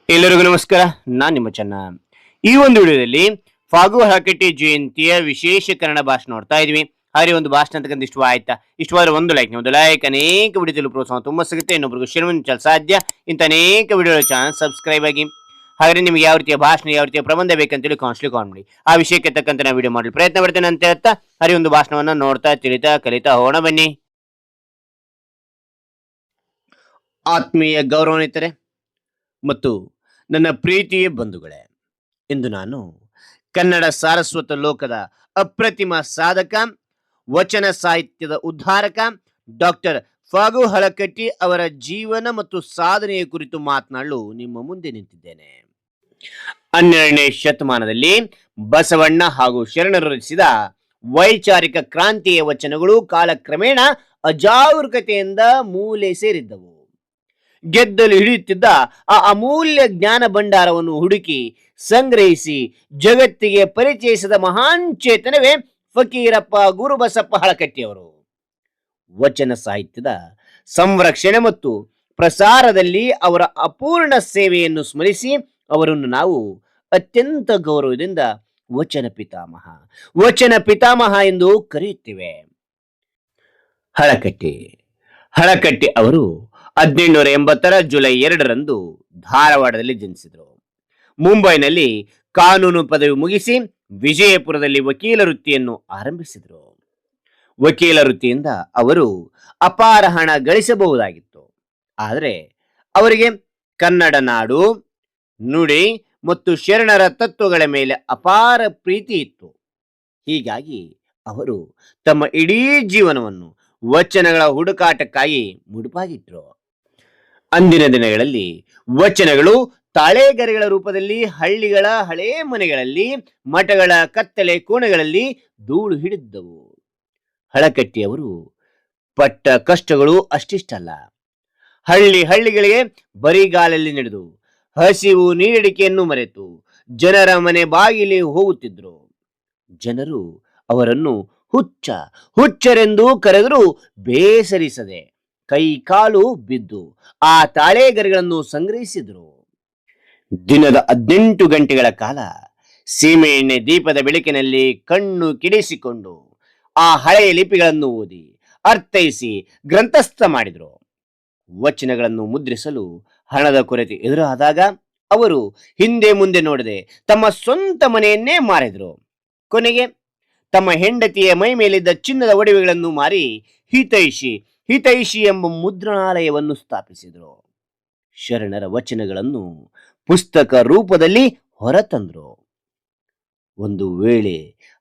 ಎಲ್ಲರಿಗೂ ನಮಸ್ಕಾರ. ನಾನು ನಿಮ್ಮ ಚೆನ್ನ. ಈ ಒಂದು ವಿಡಿಯೋದಲ್ಲಿ ಫಾಗು ಹಳಕಟ್ಟಿ ಜಯಂತಿಯ ವಿಶೇಷ ಕನ್ನಡ ಭಾಷಣ ನೋಡ್ತಾ ಇದೀವಿ. ಹಾಗೆ ಒಂದು ಭಾಷಣ ಅಂತಕ್ಕಂಥ ಇಷ್ಟವಾದ್ರೆ ಒಂದು ಲೈಕ್ ಅನೇಕ ವಿಡಿಯೋದಲ್ಲಿ ಪ್ರೋತ್ಸಾಹ ತುಂಬಾ ಸಿಗುತ್ತೆ. ಇನ್ನೊಬ್ರಿಗೂ ಶೇರ್ ಮಾಡಲು ಸಾಧ್ಯ. ಇಂಥ ಅನೇಕ ವಿಡಿಯೋ ಚಾನಲ್ ಸಬ್ಸ್ಕ್ರೈಬ್ ಆಗಿ. ಹಾಗೆ ನಿಮಗೆ ಯಾವ ರೀತಿಯ ಭಾಷಣ ಯಾವ ರೀತಿಯ ಪ್ರಬಂಧ ಬೇಕಂತೇಳಿ ಕಾನ್ಸ್ಟ್ಲಿ ಕಾಲ್ ಮಾಡಿ ಆ ವಿಷಯಕ್ಕೆ ತಕ್ಕಂತೆ ನಾವು ವಿಡಿಯೋ ಮಾಡಲು ಪ್ರಯತ್ನ ಪಡ್ತೇನೆ ಅಂತ ಹೇಳ್ತಾ ಹಾಗೆ ಒಂದು ಭಾಷಣವನ್ನ ನೋಡ್ತಾ ತಿಳಿತಾ ಕಲಿತಾ ಹೋಗೋಣ ಬನ್ನಿ. ಆತ್ಮೀಯ ಗೌರವಾನ್ವಿತರೆ ಮತ್ತು ನನ್ನ ಪ್ರೀತಿಯ ಬಂಧುಗಳೇ, ಇಂದು ನಾನು ಕನ್ನಡ ಸಾರಸ್ವತ ಲೋಕದ ಅಪ್ರತಿಮ ಸಾಧಕ, ವಚನ ಸಾಹಿತ್ಯದ ಉದ್ಧಾರಕ ಡಾಕ್ಟರ್ ಫಾಗು ಹಳಕಟ್ಟಿ ಅವರ ಜೀವನ ಮತ್ತು ಸಾಧನೆಯ ಕುರಿತು ಮಾತನಾಡಲು ನಿಮ್ಮ ಮುಂದೆ ನಿಂತಿದ್ದೇನೆ. 12ನೇ ಶತಮಾನದಲ್ಲಿ ಬಸವಣ್ಣ ಹಾಗೂ ಶರಣರು ರಚಿಸಿದ ವೈಚಾರಿಕ ಕ್ರಾಂತಿಯ ವಚನಗಳು ಕಾಲಕ್ರಮೇಣ ಅಜಾಗರೂಕತೆಯಿಂದ ಮೂಲೆ ಸೇರಿದ್ದವು. ಗೆದ್ದಲು ಹಿಡಿಯುತ್ತಿದ್ದ ಆ ಅಮೂಲ್ಯ ಜ್ಞಾನ ಭಂಡಾರವನ್ನು ಹುಡುಕಿ ಸಂಗ್ರಹಿಸಿ ಜಗತ್ತಿಗೆ ಪರಿಚಯಿಸಿದ ಮಹಾನ್ ಚೇತನವೇ ಫಕೀರಪ್ಪ ಗುರುಬಸಪ್ಪ ಹಳಕಟ್ಟಿಯವರು. ವಚನ ಸಾಹಿತ್ಯದ ಸಂರಕ್ಷಣೆ ಮತ್ತು ಪ್ರಸಾರದಲ್ಲಿ ಅವರ ಅಪೂರ್ಣ ಸೇವೆಯನ್ನು ಸ್ಮರಿಸಿ ಅವರನ್ನು ನಾವು ಅತ್ಯಂತ ಗೌರವದಿಂದ ವಚನ ಪಿತಾಮಹ ಎಂದು ಕರೆಯುತ್ತೇವೆ. ಹಳಕಟ್ಟಿ ಅವರು 1880 ಜುಲೈ 2 ಧಾರವಾಡದಲ್ಲಿ ಜನಿಸಿದರು. ಮುಂಬೈನಲ್ಲಿ ಕಾನೂನು ಪದವಿ ಮುಗಿಸಿ ವಿಜಯಪುರದಲ್ಲಿ ವಕೀಲ ವೃತ್ತಿಯನ್ನು ಆರಂಭಿಸಿದರು. ವಕೀಲ ವೃತ್ತಿಯಿಂದ ಅವರು ಅಪಾರ ಹಣ ಗಳಿಸಬಹುದಾಗಿತ್ತು. ಆದರೆ ಅವರಿಗೆ ಕನ್ನಡ ನಾಡು, ನುಡಿ ಮತ್ತು ಶರಣರ ತತ್ವಗಳ ಮೇಲೆ ಅಪಾರ ಪ್ರೀತಿ ಇತ್ತು. ಹೀಗಾಗಿ ಅವರು ತಮ್ಮ ಇಡೀ ಜೀವನವನ್ನು ವಚನಗಳ ಹುಡುಕಾಟಕ್ಕಾಗಿ ಮುಡುಪಾಗಿಟ್ಟರು. ಅಂದಿನ ದಿನಗಳಲ್ಲಿ ವಚನಗಳು ತಾಳೆಗರಿಗಳ ರೂಪದಲ್ಲಿ ಹಳ್ಳಿಗಳ ಹಳೇ ಮನೆಗಳಲ್ಲಿ, ಮಠಗಳ ಕತ್ತಲೆ ಕೋಣೆಗಳಲ್ಲಿ ಧೂಳು ಹಿಡಿದ್ದವು. ಹಳಕಟ್ಟಿಯವರು ಪಟ್ಟ ಕಷ್ಟಗಳು ಅಷ್ಟಿಷ್ಟಲ್ಲ. ಹಳ್ಳಿಗಳಿಗೆ ಬರಿಗಾಲಲ್ಲಿ ನಡೆದು ಹಸಿವು ನೀರಡಿಕೆಯನ್ನು ಮರೆತು ಜನರ ಮನೆ ಬಾಗಿಲಿ ಹೋಗುತ್ತಿದ್ರು. ಜನರು ಅವರನ್ನು ಹುಚ್ಚರೆಂದು ಕರೆದರೂ ಬೇಸರಿಸದೆ ಕೈ ಕಾಲು ಬಿದ್ದು ಆ ತಾಳೆಗರಿಗಳನ್ನು ಸಂಗ್ರಹಿಸಿದರು. ದಿನದ 18 ಗಂಟೆಗಳ ಕಾಲ ಸೀಮೆ ಎಣ್ಣೆ ದೀಪದ ಬೆಳಕಿನಲ್ಲಿ ಕಣ್ಣು ಕಿಡಿಸಿಕೊಂಡು ಆ ಹಳೆಯ ಲಿಪಿಗಳನ್ನು ಓದಿ ಅರ್ಥೈಸಿ ಗ್ರಂಥಸ್ಥ ಮಾಡಿದರು. ವಚನಗಳನ್ನು ಮುದ್ರಿಸಲು ಹಣದ ಕೊರತೆ ಎದುರಾದಾಗ ಅವರು ಹಿಂದೆ ಮುಂದೆ ನೋಡದೆ ತಮ್ಮ ಸ್ವಂತ ಮನೆಯನ್ನೇ ಮಾರಿದರು. ಕೊನೆಗೆ ತಮ್ಮ ಹೆಂಡತಿಯ ಮೈ ಮೇಲಿದ್ದ ಚಿನ್ನದ ಒಡವೆಗಳನ್ನು ಮಾರಿ ಹಿತೈಷಿ ಎಂಬ ಮುದ್ರಣಾಲಯವನ್ನು ಸ್ಥಾಪಿಸಿದರು. ಶರಣರ ವಚನಗಳನ್ನು ಪುಸ್ತಕ ರೂಪದಲ್ಲಿ ಹೊರತಂದರು. ಒಂದು ವೇಳೆ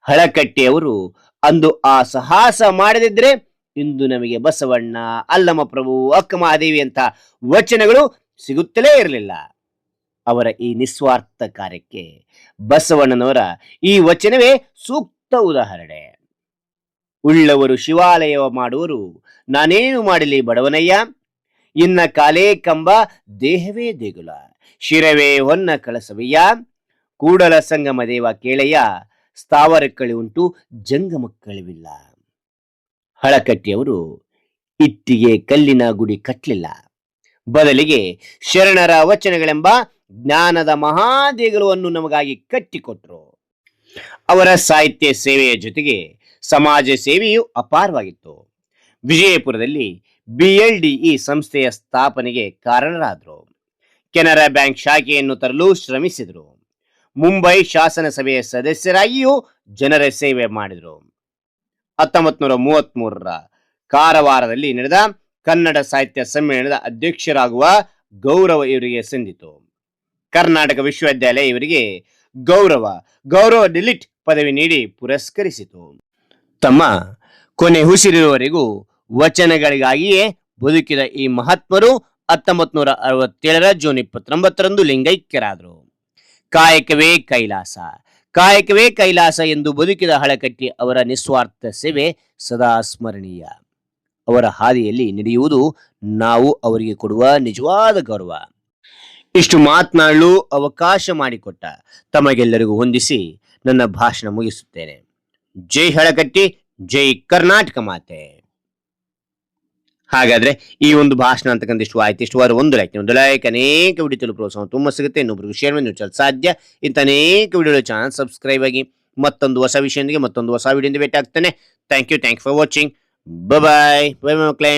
ಹಳಕಟ್ಟಿಯವರು ಅಂದು ಆ ಸಾಹಸ ಮಾಡದಿದ್ರೆ ಇಂದು ನಮಗೆ ಬಸವಣ್ಣ, ಅಲ್ಲಮ ಪ್ರಭು, ಅಕ್ಕ ಮಹಾದೇವಿ ಅಂತ ವಚನಗಳು ಸಿಗುತ್ತಲೇ ಇರಲಿಲ್ಲ. ಅವರ ಈ ನಿಸ್ವಾರ್ಥ ಕಾರ್ಯಕ್ಕೆ ಬಸವಣ್ಣನವರ ಈ ವಚನವೇ ಸೂಕ್ತ ಉದಾಹರಣೆ. ಉಳ್ಳವರು ಶಿವಾಲಯ ಮಾಡುವರು, ನಾನೇನು ಮಾಡಲಿ ಬಡವನಯ್ಯ, ಇನ್ನ ಕಾಲೇ ಕಂಬ ದೇಹವೇ ದೇಗುಲ, ಶಿರವೇ ಹೊನ್ನ ಕಳಸವಯ್ಯ, ಕೂಡಲ ಸಂಗಮ ದೇವ ಕೇಳಯ್ಯ, ಸ್ಥಾವರಕ್ಕಳಿ ಉಂಟು ಜಂಗಮಕ್ಕಳಿವಿಲ್ಲ. ಹಳಕಟ್ಟಿಯವರು ಇಟ್ಟಿಗೆ ಕಲ್ಲಿನ ಗುಡಿ ಕಟ್ಟಲಿಲ್ಲ, ಬದಲಿಗೆ ಶರಣರ ವಚನಗಳೆಂಬ ಜ್ಞಾನದ ಮಹಾದೇಗುಲವನ್ನು ನಮಗಾಗಿ ಕಟ್ಟಿಕೊಟ್ರು. ಅವರ ಸಾಹಿತ್ಯ ಸೇವೆಯ ಜೊತೆಗೆ ಸಮಾಜ ಸೇವೆಯು ಅಪಾರವಾಗಿತ್ತು. ವಿಜಯಪುರದಲ್ಲಿ BLDE ಸಂಸ್ಥೆಯ ಸ್ಥಾಪನೆಗೆ ಕಾರಣರಾದರು. ಕೆನರಾ ಬ್ಯಾಂಕ್ ಶಾಖೆಯನ್ನು ತರಲು ಶ್ರಮಿಸಿದರು. ಮುಂಬೈ ಶಾಸನ ಸಭೆಯ ಸದಸ್ಯರಾಗಿಯೂ ಜನರ ಸೇವೆ ಮಾಡಿದರು. 1933 ಕಾರವಾರದಲ್ಲಿ ನಡೆದ ಕನ್ನಡ ಸಾಹಿತ್ಯ ಸಮ್ಮೇಳನದ ಅಧ್ಯಕ್ಷರಾಗುವ ಗೌರವ ಇವರಿಗೆ ಸಂದಿತು. ಕರ್ನಾಟಕ ವಿಶ್ವವಿದ್ಯಾಲಯ ಇವರಿಗೆ ಗೌರವ ಡಿಲಿಟ್ ಪದವಿ ನೀಡಿ ಪುರಸ್ಕರಿಸಿತು. ತಮ್ಮ ಕೊನೆ ಉಸಿರಿರುವವರೆಗೂ ವಚನಗಳಿಗಾಗಿಯೇ ಬದುಕಿದ ಈ ಮಹಾತ್ಮರು 1967 ಜೂನ್ 29 ಲಿಂಗೈಕ್ಯರಾದರು. ಕಾಯಕವೇ ಕೈಲಾಸ ಎಂದು ಬದುಕಿದ ಹಳಕಟ್ಟಿ ಅವರ ನಿಸ್ವಾರ್ಥ ಸೇವೆ ಸದಾ ಸ್ಮರಣೀಯ. ಅವರ ಹಾದಿಯಲ್ಲಿ ನಡೆಯುವುದು ನಾವು ಅವರಿಗೆ ಕೊಡುವ ನಿಜವಾದ ಗೌರವ. ಇಷ್ಟು ಮಾತನಾಡಲು ಅವಕಾಶ ಮಾಡಿಕೊಟ್ಟ ತಮಗೆಲ್ಲರಿಗೂ ಹೊಂದಿಸಿ ನನ್ನ ಭಾಷಣ ಮುಗಿಸುತ್ತೇನೆ. ಜೈ ಹಳಕಟ್ಟಿ, ಜೈ ಕರ್ನಾಟಕ ಮಾತೆ. ಹಾಗಾದ್ರೆ ಈ ಒಂದು ಭಾಷಣ ಅಂತಕ್ಕಂಥ ಇಷ್ಟವಾಯ್ತು. ಇಷ್ಟವಾದ ಒಂದು ಲೈಕ್ ಅನೇಕ ವಿಡಿಯೋ ತಲುಪಲು ಪ್ರೋತ್ಸಾಹ ತುಂಬ ಸಿಗುತ್ತೆ. ಇನ್ನೊಬ್ರಿಗೆ ಶೇರ್ ಮಾಡಿ ಸಾಧ್ಯ. ಇಂಥ ಅನೇಕ ವಿಡಿಯೋ ಚಾನಲ್ ಸಬ್ಸ್ಕ್ರೈಬ್ ಆಗಿ ಮತ್ತೊಂದು ಹೊಸ ವಿಷಯದೊಂದಿಗೆ ಮತ್ತೊಂದು ಹೊಸ ವಿಡಿಯೋದಿಂದ ಭೇಟಿ ಆಗ್ತಾನೆ. Thank you for watching. Bye ಮಕ್ಕಳೇ.